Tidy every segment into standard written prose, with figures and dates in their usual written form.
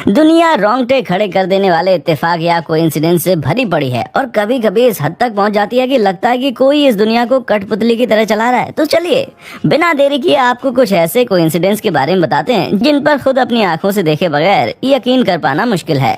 दुनिया रोंगटे खड़े कर देने वाले इत्तेफाक या कोइंसिडेंस से भरी पड़ी है और कभी कभी इस हद तक पहुंच जाती है कि लगता है कि कोई इस दुनिया को कठपुतली की तरह चला रहा है। तो चलिए बिना देरी किए आपको कुछ ऐसे कोइंसिडेंस के बारे में बताते हैं जिन पर खुद अपनी आंखों से देखे बगैर यकीन कर पाना मुश्किल है।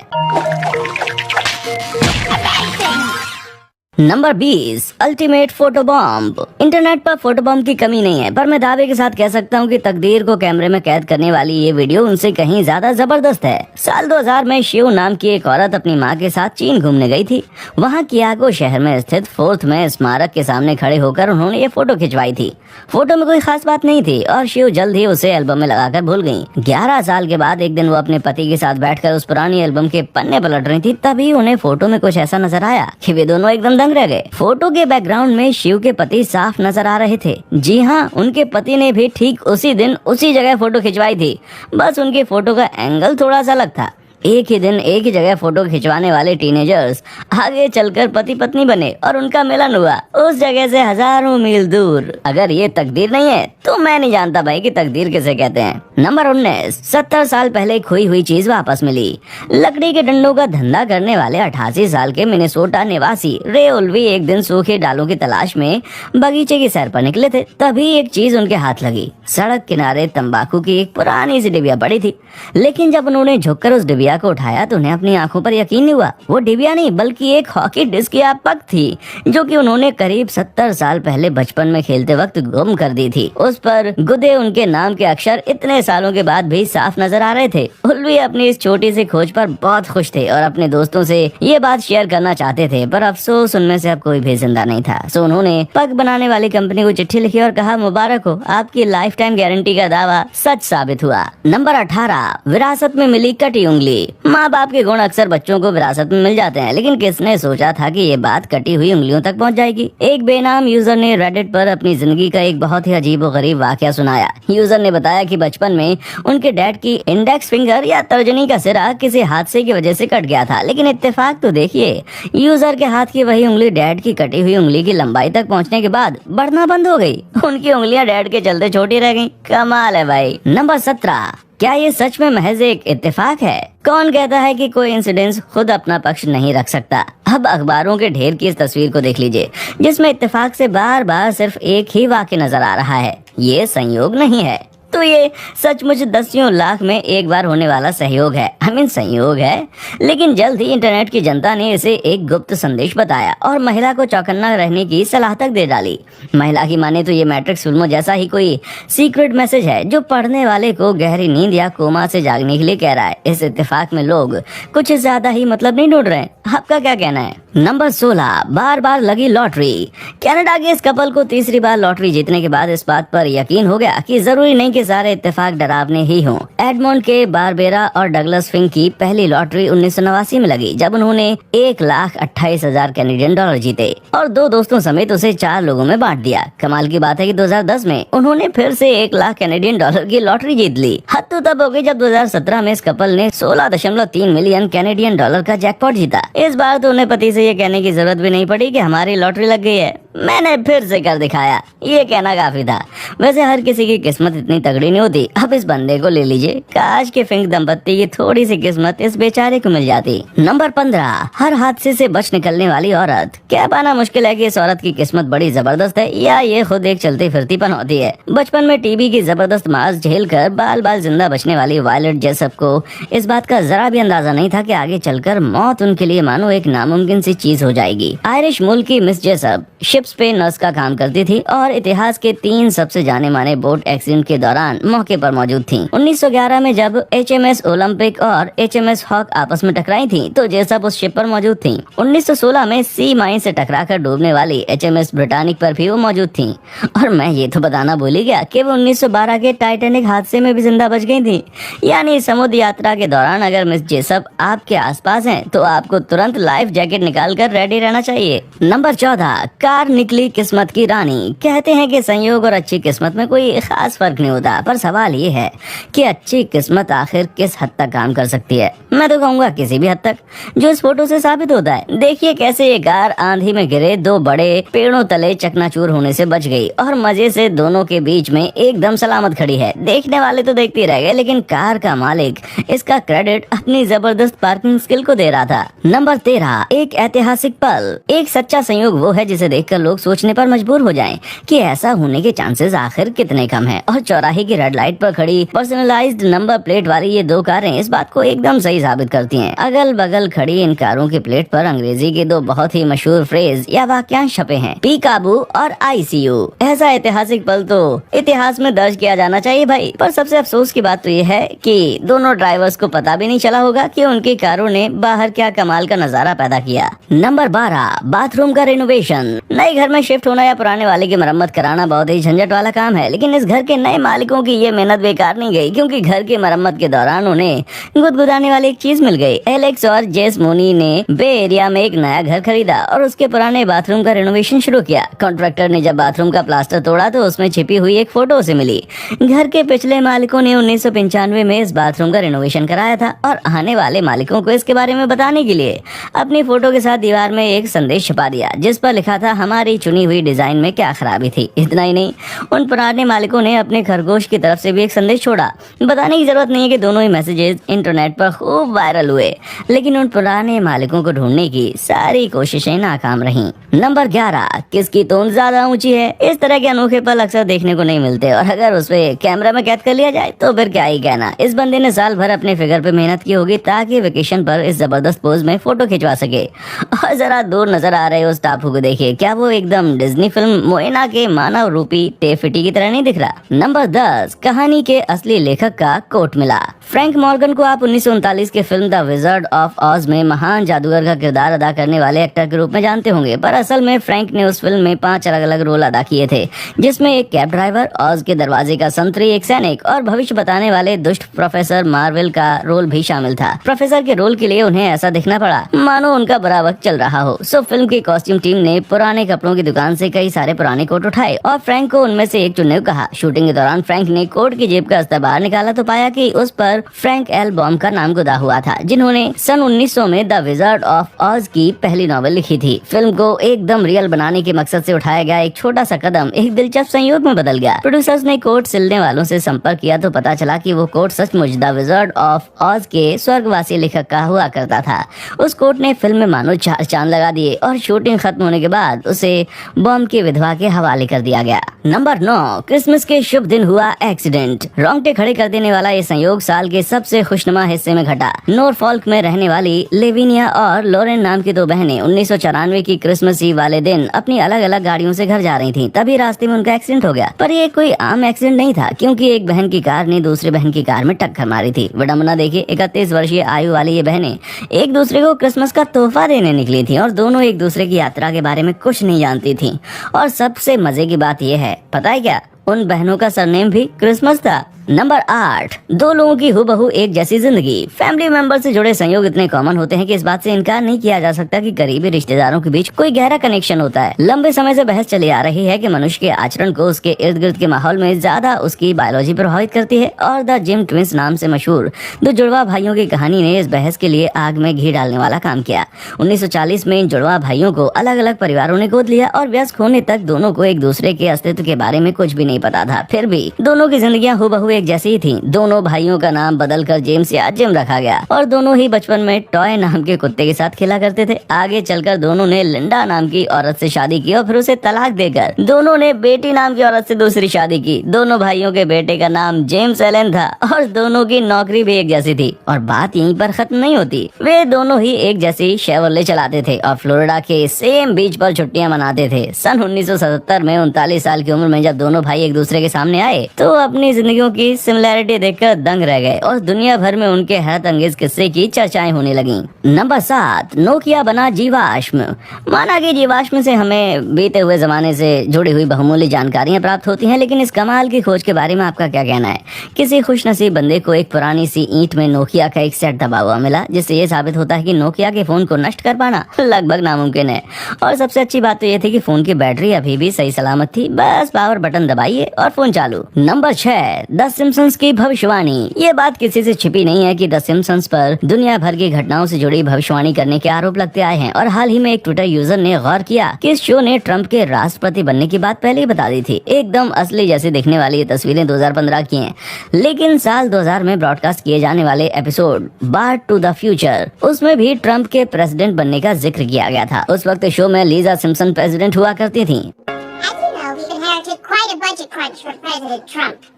Number 20, ultimate photo bomb. Internet पर फोटो बॉम्ब की कमी नहीं है, पर मैं दावे के साथ कह सकता हूँ कि तकदीर को कैमरे में कैद करने वाली ये वीडियो उनसे कहीं ज्यादा जबरदस्त है। साल 2000 में शिव नाम की एक औरत अपनी माँ के साथ चीन घूमने गई थी। वहाँ कियागो शहर में स्थित फोर्थ में स्मारक के सामने खड़े होकर उन्होंने ये फोटो खिंचवाई थी। फोटो में कोई खास बात नहीं थी और शिव जल्द ही उसे एल्बम में लगाकर भूल गयी। 11 साल के बाद एक दिन वो अपने पति के साथ बैठकर उस पुरानी एल्बम के पन्ने पलट रही थी, तभी उन्हें फोटो में कुछ ऐसा नजर आया कि वे दोनों एकदम दंग रह गए। फोटो के बैकग्राउंड में शिव के पति साफ नजर आ रहे थे। जी हाँ, उनके पति ने भी ठीक उसी दिन उसी जगह फोटो खिंचवाई थी, बस उनके फोटो का एंगल थोड़ा सा अलग था। एक ही दिन एक ही जगह फोटो खिंचवाने वाले टीनेजर्स आगे चलकर पति पत्नी बने और उनका मिलन हुआ उस जगह से हजारों मील दूर। अगर ये तकदीर नहीं है तो मैं नहीं जानता भाई कि तकदीर किसे कहते हैं। नंबर 19, 70 साल पहले खोई हुई चीज वापस मिली। लकड़ी के डंडों का धंधा करने वाले 88 साल के मिनेसोटा निवासी रे उल्वी एक दिन सूखे डालों की तलाश में बगीचे की सैर पर निकले थे। तभी एक चीज उनके हाथ लगी। सड़क किनारे तंबाकू की एक पुरानी सी डिबिया पड़ी थी, लेकिन जब उन्होंने झुककर उस डिबिया को उठाया तो उन्हें अपनी आंखों पर यकीन नहीं हुआ। वो डिबिया नहीं बल्कि एक हॉकी डिस्क या पक थी, जो कि उन्होंने करीब 70 साल पहले बचपन में खेलते वक्त गुम कर दी थी। उस पर गुदे उनके नाम के अक्षर इतने सालों के बाद भी साफ नजर आ रहे थे। उल्वी अपनी इस छोटी सी खोज पर बहुत खुश थे और अपने दोस्तों से ये बात शेयर करना चाहते थे, पर अफसोस उनमें से अब कोई भी जिंदा नहीं था। सो उन्होंने पग बनाने वाली कंपनी को चिट्ठी लिखी और कहा, मुबारक हो, आपकी लाइफ टाइम गारंटी का दावा सच साबित हुआ। नंबर 18, विरासत में मिली कटी उंगली। माँ बाप के गुण अक्सर बच्चों को विरासत में मिल जाते हैं, लेकिन किसने सोचा था कि ये बात कटी हुई उंगलियों तक पहुँच जाएगी। एक बेनाम यूजर ने रेडिट पर अपनी जिंदगी का एक बहुत ही अजीब और गरीब वाकया सुनाया। यूजर ने बताया कि बचपन में उनके डैड की इंडेक्स फिंगर या तर्जनी का सिरा किसी हादसे की वजह से कट गया था, लेकिन इत्तेफाक तो देखिए, यूजर के हाथ की वही उंगली डैड की कटी हुई उंगली की लंबाई तक पहुँचने के बाद बढ़ना बंद हो गई। उनकी उंगलियां डैड के चलते छोटी रह गयी। कमाल है भाई। नंबर 17, क्या ये सच में महज एक इत्तेफाक है? कौन कहता है कि कोई इंसिडेंस खुद अपना पक्ष नहीं रख सकता? अब अखबारों के ढेर की इस तस्वीर को देख लीजिए, जिसमें इत्तेफाक से बार बार सिर्फ एक ही वाक्य नजर आ रहा है। ये संयोग नहीं है, तो ये सचमुच दसियों लाख में एक बार होने वाला सहयोग है। संयोग है, लेकिन जल्द ही इंटरनेट की जनता ने इसे एक गुप्त संदेश बताया और महिला को चौकन्ना रहने की सलाह तक दे डाली। महिला की माने तो ये मैट्रिक्स फिल्मों जैसा ही कोई सीक्रेट मैसेज है जो पढ़ने वाले को गहरी नींद या कोमा से जागने के लिए कह रहा है। इस इत्तेफाक में लोग कुछ ज्यादा ही मतलब नहीं ढूंढ रहे हैं। आपका क्या कहना है? नंबर 16, बार बार लगी लॉटरी। कनाडा के इस कपल को तीसरी बार लॉटरी जीतने के बाद इस बात पर यकीन हो गया कि जरूरी नहीं कि सारे इत्तेफाक डरावने ही हों। एडमोंड के बारबेरा और डगलस फिंक की पहली लॉटरी 1989 में लगी, जब उन्होंने 1,28,000 कैनेडियन डॉलर जीते और 2 दोस्तों समेत उसे 4 लोगों में बांट दिया। कमाल की बात है कि 2010 में उन्होंने फिर से 1 लाख कैनेडियन डॉलर की लॉटरी जीत ली। हद तो तब हो गई जब 2017 में इस कपल ने 16.3 मिलियन कैनेडियन डॉलर का जैकपॉट जीता। इस बार तो उन्हें पति से ये कहने की जरूरत भी नहीं पड़ी कि हमारी लॉटरी लग गई है, मैंने फिर से कर दिखाया। ये कहना काफी था। वैसे हर किसी की किस्मत इतनी तगड़ी नहीं होती। अब इस बंदे को ले लीजिए, काश के फिंक दंपत्ति की थोड़ी सी किस्मत इस बेचारे को मिल जाती। नंबर 15, हर हादसे से बच निकलने वाली औरत। कह पाना मुश्किल है कि इस औरत की किस्मत बड़ी जबरदस्त है या ये खुद एक चलती फिरती पन होती है। बचपन में टीबी की जबरदस्त मार झेलकर बाल बाल जिंदा बचने वाली वायलेट जेसप को इस बात का जरा भी अंदाजा नहीं था कि आगे चलकर मौत उनके लिए मानो एक नामुमकिन सी चीज हो जाएगी। आयरिश मूल की मिस जेसप शिप्स पे नर्स का काम करती थी और इतिहास के 3 सबसे जाने माने बोट एक्सीडेंट के दौरान मौके पर मौजूद थी। 1911 में जब HMS ओलंपिक और HMS हॉक आपस में टकराई थी तो जेसप उस शिप पर मौजूद थी। 1916 में सी माइन से टकराकर डूबने वाली HMS ब्रिटानिक पर भी वो मौजूद थी। और मैं ये तो बताना भूल ही गया कि वो 1912 के टाइटैनिक हादसे में भी जिंदा बच गई थी। यानी समुद्र यात्रा के दौरान अगर मिस जेसप आपके आसपास हैं तो आपको तुरंत लाइफ जैकेट निकाल कर रेडी रहना चाहिए। नंबर 14, कार निकली किस्मत की रानी। कहते हैं कि संयोग और अच्छी किस्मत में कोई खास फर्क नहीं होता, पर सवाल ये है कि अच्छी किस्मत आखिर किस हद तक काम कर सकती है। मैं तो कहूँगा किसी भी हद तक, जो इस फोटो से साबित होता है। देखिए कैसे ये कार आंधी में गिरे दो बड़े पेड़ों तले चकनाचूर होने से बच गई और मजे से दोनों के बीच में एकदम सलामत खड़ी है। देखने वाले तो देखते रह गए, लेकिन कार का मालिक इसका क्रेडिट अपनी जबरदस्त पार्किंग स्किल को दे रहा था। नंबर 13, एक ऐतिहासिक पल। एक सच्चा संयोग वो है जिसे देखकर लोग सोचने पर मजबूर हो जाएं कि ऐसा होने के चांसेस आखिर कितने कम हैं। और चौराहे की रेड लाइट पर खड़ी पर्सनलाइज्ड नंबर प्लेट वाली ये दो कारें इस बात को एकदम सही साबित करती हैं। अगल बगल खड़ी इन कारों की प्लेट पर अंग्रेजी के दो बहुत ही मशहूर फ्रेज या वाक्यांश छपे हैं, पी काबू और ICU। ऐसा ऐतिहासिक पल तो इतिहास में दर्ज किया जाना चाहिए भाई। पर सबसे अफसोस की बात तो ये है कि दोनों ड्राइवर्स को पता भी नहीं चला होगा कि उनकी कारों ने बाहर क्या कमाल का नजारा पैदा किया। नंबर 12, बाथरूम का रिनोवेशन। नए घर में शिफ्ट होना या पुराने वाले की मरम्मत कराना बहुत ही झंझट वाला काम है, लेकिन इस घर के नए मालिकों की ये मेहनत बेकार नहीं गई, क्योंकि घर की मरम्मत के दौरान उन्हें गुदगुदाने वाली एक चीज मिल गई। एलेक्स और जेस मोनी ने बे एरिया में एक नया घर खरीदा और उसके पुराने बाथरूम का रिनोवेशन शुरू किया। कॉन्ट्रैक्टर ने जब बाथरूम का प्लास्टर तोड़ा तो उसमें छिपी हुई एक फोटो उसे मिली। घर के पिछले मालिकों ने 1995 में इस बाथरूम का रिनोवेशन कराया था और आने वाले मालिकों को इसके बारे में बताने के लिए अपनी फोटो के साथ दीवार में एक संदेश छपा दिया, जिस पर लिखा था हमारी चुनी हुई डिजाइन में क्या खराबी थी। इतना ही नहीं, उन पुराने मालिकों ने अपने खरगोश की तरफ से भी एक संदेश छोड़ा। बताने की जरूरत नहीं है कि दोनों ही मैसेजेस इंटरनेट पर खूब वायरल हुए, लेकिन उन पुराने मालिकों को ढूंढने की सारी कोशिशें नाकाम रहीं। नंबर 11, किसकी तोन ज्यादा ऊंची है। इस तरह के अनोखे पल अक्सर देखने को नहीं मिलते, और अगर उसपे कैमरा में कैद कर लिया जाए तो फिर क्या ही कहना। इस बंदे ने साल भर अपने फिगर पे मेहनत की होगी ताकि वेकेशन पर इस जबरदस्त पोज में फोटो खिंचवा सके। और जरा दूर नजर आ रहे उस टापू को देखिए, क्या वो एकदम डिज्नी फिल्म मोएना के मानव रूपी टेफिटी की तरह नहीं दिख रहा। नंबर 10, कहानी के असली लेखक का कोट मिला। फ्रैंक मॉर्गन को आप 1939 के फिल्म द विजर्ड ऑफ ऑज में महान जादूगर का किरदार अदा करने वाले एक्टर के रूप में जानते होंगे, पर असल में फ्रैंक ने उस फिल्म में 5 अलग अलग रोल अदा किए थे, जिसमें एक कैब ड्राइवर, ऑज के दरवाजे का संतरी, एक सैनिक और भविष्य बताने वाले दुष्ट प्रोफेसर मार्वेल का रोल भी शामिल था। प्रोफेसर के रोल के लिए उन्हें ऐसा दिखना पड़ा मानो उनका बुरा वक्त चल रहा हो। सो फिल्म की कॉस्ट्यूम टीम ने पुराने कपड़ों की दुकान से कई सारे पुराने कोट उठाए और फ्रैंक को उनमें से एक चुनने को कहा। शूटिंग के दौरान फ्रैंक ने कोट की जेब का अस्तर बाहर निकाला तो पाया कि उस पर फ्रैंक एल बॉम का नाम गुदा हुआ था, जिन्होंने सन 1900 में द विजर्ड ऑफ ऑज की पहली नॉवेल लिखी थी। फिल्म को एकदम रियल बनाने के मकसद से उठाया गया एक छोटा सा कदम एक दिलचस्प संयोग में बदल गया। प्रोड्यूसर्स ने कोट सिलने वालों से संपर्क किया तो पता चला कि वो कोट सचमुच द विजर्ड ऑफ ऑज के स्वर्गवासी लेखक का हुआ करता था। उस कोट ने फिल्म में मानो 4 चांद लगा दिए और शूटिंग खत्म होने के बाद उसे बॉम की विधवा के हवाले कर दिया गया। नंबर 9, क्रिसमस के शुभ दिन हुआ एक्सीडेंट। रोंगटे खड़े कर देने वाला ये संयोग साल के सबसे खुशनुमा हिस्से में घटा। नॉरफॉल्क में रहने वाली लेविनिया और लॉरेन नाम की 2 बहनें 1994 की क्रिसमस ईव वाले दिन अपनी अलग अलग गाड़ियों से घर जा रही थीं। तभी रास्ते में उनका एक्सीडेंट हो गया, पर ये कोई आम एक्सीडेंट नहीं था, क्योंकि एक बहन की कार ने दूसरी बहन की कार में टक्कर मारी थी। विडंबना देखिए, 31 वर्षीय आयु वाली ये बहनें एक दूसरे को क्रिसमस का तोहफा देने निकली थी और दोनों एक दूसरे की यात्रा के बारे में कुछ नहीं जानती थी। और सबसे मजे की बात यह है, पता है क्या, उन बहनों का सरनेम भी क्रिसमस था। नंबर 8, 2 लोगों की हुबहू एक जैसी जिंदगी। फैमिली मेंबर से जुड़े संयोग इतने कॉमन होते हैं कि इस बात से इनकार नहीं किया जा सकता कि करीबी रिश्तेदारों के बीच कोई गहरा कनेक्शन होता है। लंबे समय से बहस चली आ रही है कि मनुष्य के आचरण को उसके इर्द गिर्द के माहौल में ज्यादा उसकी बायोलॉजी प्रभावित करती है, और द जिम ट्विंस नाम से मशहूर 2 जुड़वा भाइयों की कहानी ने इस बहस के लिए आग में घी डालने वाला काम किया। 1940 में इन जुड़वा भाइयों को अलग अलग परिवारों ने गोद लिया और वयस्क होने तक दोनों को एक दूसरे के अस्तित्व के बारे में कुछ भी नहीं पता था। फिर भी दोनों की जिंदगियां हुबहू एक जैसी ही थीं। दोनों भाइयों का नाम बदलकर जेम्स या जिम रखा गया और दोनों ही बचपन में टॉय नाम के कुत्ते के साथ खेला करते थे। आगे चलकर दोनों ने लिंडा नाम की औरत से शादी की और फिर उसे तलाक देकर दोनों ने बेटी नाम की औरत से दूसरी शादी की। दोनों भाइयों के बेटे का नाम जेम्स एलन था और दोनों की नौकरी भी एक जैसी थी। और बात यहीं पर खत्म नहीं होती, वे दोनों ही एक जैसी शेवरले चलाते थे और फ्लोरिडा के सेम बीच पर छुट्टियां मनाते थे। सन 1977 में 39 साल की उम्र में जब दोनों भाई एक दूसरे के सामने आए तो अपनी जिंदगियों की की सिमिलैरिटी देखकर दंग रह गए और दुनिया भर में उनके हैरत अंगेज किस्से की चर्चाएं होने लगी। नंबर 7, नोकिया बना जीवाश्म। माना कि जीवाश्म से हमें बीते हुए जमाने से जुड़ी हुई बहुमूल्य जानकारियां प्राप्त होती हैं, लेकिन इस कमाल की खोज के बारे में आपका क्या कहना है? किसी खुशनसीब बंदे को एक पुरानी सी ईंट में नोकिया का एक सेट दबा हुआ मिला, जिससे ये साबित होता है कि नोकिया के फोन को नष्ट कर पाना लगभग नामुमकिन है। और सबसे अच्छी बात तो ये थी कि फोन की बैटरी अभी भी सही सलामत थी, बस पावर बटन दबाइए और फोन चालू। नंबर 6, द सिम्पसंस की भविष्यवाणी। ये बात किसी से छिपी नहीं है कि द सिम्पसंस पर दुनिया भर की घटनाओं से जुड़ी भविष्यवाणी करने के आरोप लगते आए हैं और हाल ही में एक ट्विटर यूजर ने गौर किया कि इस शो ने ट्रंप के राष्ट्रपति बनने की बात पहले ही बता दी थी। एकदम असली जैसी दिखने वाली ये तस्वीरें 2015 की हैं, लेकिन साल 2000 में ब्रॉडकास्ट किए जाने वाले episode Bart to the future, उसमें भी ट्रंप के प्रेसिडेंट बनने का जिक्र किया गया था। उस वक्त शो में लीजा सिम्पसन प्रेसिडेंट हुआ करती थी।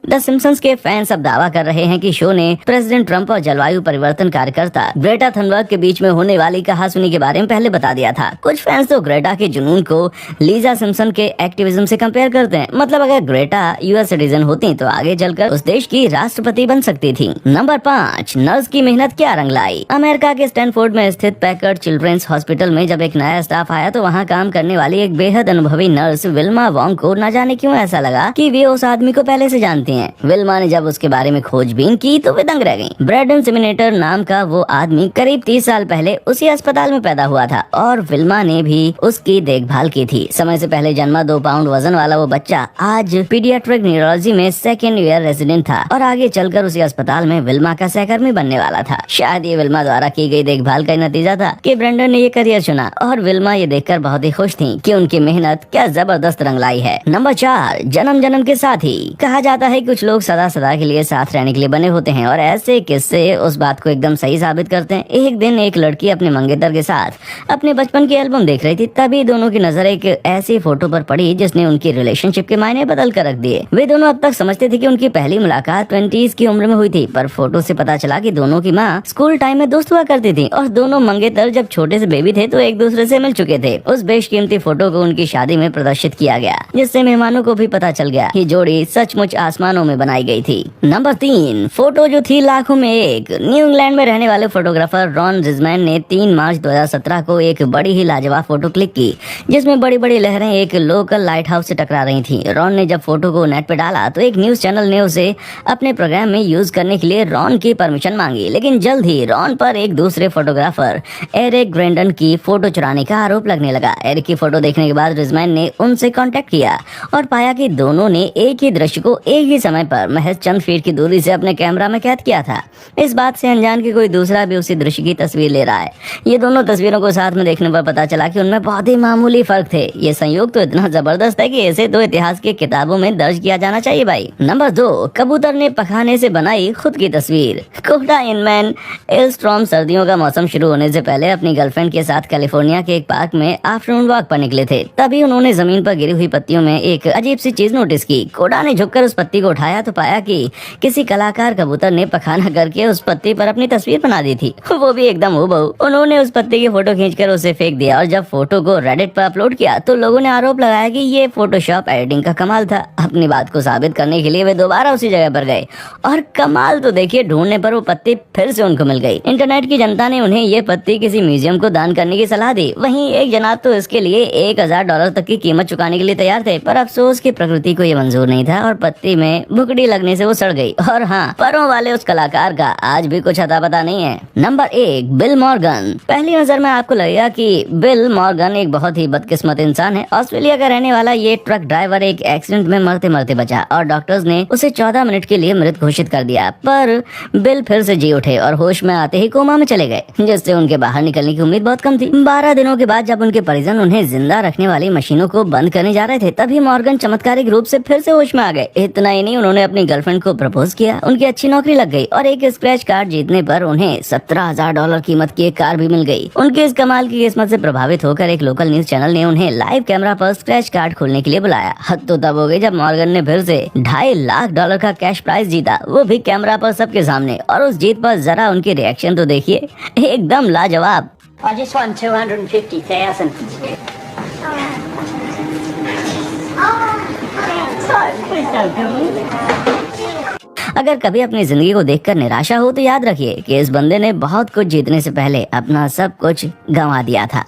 द सिम्पसंस के फैंस अब दावा कर रहे हैं कि शो ने प्रेसिडेंट ट्रंप और जलवायु परिवर्तन कार्यकर्ता ग्रेटा थनबर्ग के बीच में होने वाली कहासुनी के बारे में पहले बता दिया था। कुछ फैंस तो ग्रेटा के जुनून को लीजा सिम्पसन के एक्टिविज्म से कंपेयर करते हैं। मतलब अगर ग्रेटा यूएस सिटीजन होती तो आगे चलकर उस देश की राष्ट्रपति बन सकती थी। नंबर 5, नर्स की मेहनत क्या रंग लाई। अमेरिका के स्टैनफोर्ड में स्थित पैकर्ड चिल्ड्रंस हॉस्पिटल में जब एक नया स्टाफ आया तो वहाँ काम करने वाली एक बेहद अनुभवी नर्स विल्मा वोंग को न जाने क्यों ऐसा लगा कि वे उस आदमी को पहले से जानती हैं। विल्मा ने जब उसके बारे में खोजबीन की तो वे दंग रह गईं। ब्रैडन सिमिनेटर नाम का वो आदमी करीब 30 साल पहले उसी अस्पताल में पैदा हुआ था और विल्मा ने भी उसकी देखभाल की थी। समय से पहले जन्मा 2 पाउंड वजन वाला वो बच्चा आज पीडियाट्रिक न्यूरोलॉजी में 2nd ईयर रेजिडेंट था और आगे चलकर उसी अस्पताल में विल्मा का सहकर्मी बनने वाला था। शायद ये विल्मा द्वारा की गई देखभाल का नतीजा था कि ब्रैंडन ने ये करियर चुना और विल्मा ये देखकर बहुत ही खुश थी कि उनकी मेहनत क्या जबरदस्त रंग लाई है। नंबर 4, जन्म जन्म के साथी। कहा जाता है कुछ लोग सदा सदा के लिए साथ रहने के लिए बने होते हैं और ऐसे किस्से उस बात को एकदम सही साबित करते हैं। एक दिन एक लड़की अपने मंगेतर के साथ अपने बचपन की एल्बम देख रही थी, तभी दोनों की नजर एक ऐसी फोटो पर पड़ी जिसने उनकी रिलेशनशिप के मायने बदल कर रख दिए। वे दोनों अब तक समझते थे कि उनकी पहली मुलाकात 20s की उम्र में हुई थी, पर फोटो से पता चला कि दोनों की माँ स्कूल टाइम में दोस्त हुआ करती थी और दोनों मंगेतर जब छोटे से बेबी थे तो एक दूसरे से मिल चुके थे। उस बेशकीमती फोटो को उनकी शादी में प्रदर्शित किया गया, जिससे मेहमानों को भी पता चल गया कि जोड़ी सचमुच आसमानों में बनाई गई थी। नंबर 3, फोटो जो थी लाखों में एक। न्यू इंग्लैंड में रहने वाले फोटोग्राफर रॉन रिजमैन ने 3 मार्च 2017 को एक बड़ी ही लाजवाब फोटो क्लिक की, जिसमें बड़ी बड़ी लहरें एक लोकल लाइट हाउस से टकरा रही थी। रॉन ने जब फोटो को नेट पे डाला तो एक न्यूज चैनल ने उसे अपने प्रोग्राम में यूज करने के लिए रॉन की परमिशन मांगी, लेकिन जल्द ही रॉन पर एक दूसरे फोटोग्राफर एरिक ग्रेंडन की फोटो चुराने का आरोप लगने लगा। एरिक की फोटो देखने के बाद रिजमैन ने उनसे कांटेक्ट किया और पाया कि दोनों ने एक ही दृश्य को एक ही समय पर महज चंद फीट की दूरी से अपने कैमरा में कैद किया था। इस बात से अनजान कि कोई दूसरा भी उसी दृश्य की तस्वीर ले रहा है। ये दोनों तस्वीरों को साथ में देखने पर पता चला कि उनमें बहुत ही मामूली फर्क थे। ये संयोग तो इतना जबरदस्त है कि इसे तो इतिहास की किताबों में दर्ज किया जाना चाहिए भाई। नंबर 2, कबूतर ने पखाने से बनाई खुद की तस्वीर। कोटा इनमैन एल्स्ट्रॉम सर्दियों का मौसम शुरू होने से पहले अपनी गर्लफ्रेंड के साथ कैलिफोर्निया के एक पार्क में आफ्टरनून वॉक पर निकले थे। तभी उन्होंने जमीन पर गिरी हुई पत्तियों में एक अजीब सी चीज नोटिस की। कोटा ने झुककर उस पत्ती को उठाया तो पाया कि किसी कलाकार कबूतर ने पखाना करके उस पत्ती पर अपनी तस्वीर बना दी थी, वो भी एकदम हूबहू। उन्होंने उस पत्ती की फोटो खींचकर उसे फेंक दिया और जब फोटो को रेडिट पर अपलोड किया तो लोगों ने आरोप लगाया कि ये फोटोशॉप एडिटिंग का कमाल था। अपनी बात को साबित करने के लिए वे दोबारा उसी जगह पर गए और कमाल तो देखिए, ढूंढने पर वो पत्ती फिर से उनको मिल गई। इंटरनेट की जनता ने उन्हें ये पत्ती किसी म्यूजियम को दान करने की सलाह दी। वहीं एक जनाब तो इसके लिए $1000 तक की कीमत चुकाने के लिए तैयार थे, पर अफसोस की प्रकृति को ये मंजूर नहीं था और पत्ती में भुकड़ी लगने से वो सड़ गई। और हाँ, परों वाले उस कलाकार का आज भी कुछ अता पता नहीं है। Number 1, bill Morgan. पहली नजर में आपको लगेगा कि बिल मॉर्गन एक बहुत ही बदकिस्मत इंसान है। ऑस्ट्रेलिया का रहने वाला ये ट्रक ड्राइवर एक एक्सीडेंट में मरते मरते बचा और डॉक्टर्स ने उसे 14 मिनट के लिए मृत घोषित कर दिया, पर बिल फिर से जी उठे और होश में आते ही कोमा में चले गए, जिससे उनके बाहर निकलने की उम्मीद बहुत कम थी। 12 दिनों के बाद जब उनके परिजन उन्हें जिंदा रखने वाली मशीनों को बंद करने जा रहे थे, तभी मॉर्गन चमत्कारिक रूप से फिर से होश में आ गए। इतना ही नहीं, उन्होंने अपनी गर्लफ्रेंड को प्रपोज किया, उनकी अच्छी नौकरी लग गई और एक स्क्रैच कार्ड जीतने पर उन्हें $17,000 कीमत की एक कार भी मिल गई। उनके इस कमाल की किस्मत से प्रभावित होकर एक लोकल न्यूज चैनल ने उन्हें लाइव कैमरा पर स्क्रैच कार्ड खोलने के लिए बुलाया। हद तो तब हो गई जब मॉर्गन ने फिर से $2.5 लाख का कैश प्राइज जीता, वो भी कैमरा पर सबके सामने। और उस जीत पर जरा उनकी रिएक्शन तो देखिए, एकदम लाजवाब। I just won 250,000. अगर कभी अपनी जिंदगी को देखकर निराशा हो तो याद रखिए कि इस बंदे ने बहुत कुछ जीतने से पहले अपना सब कुछ गंवा दिया था।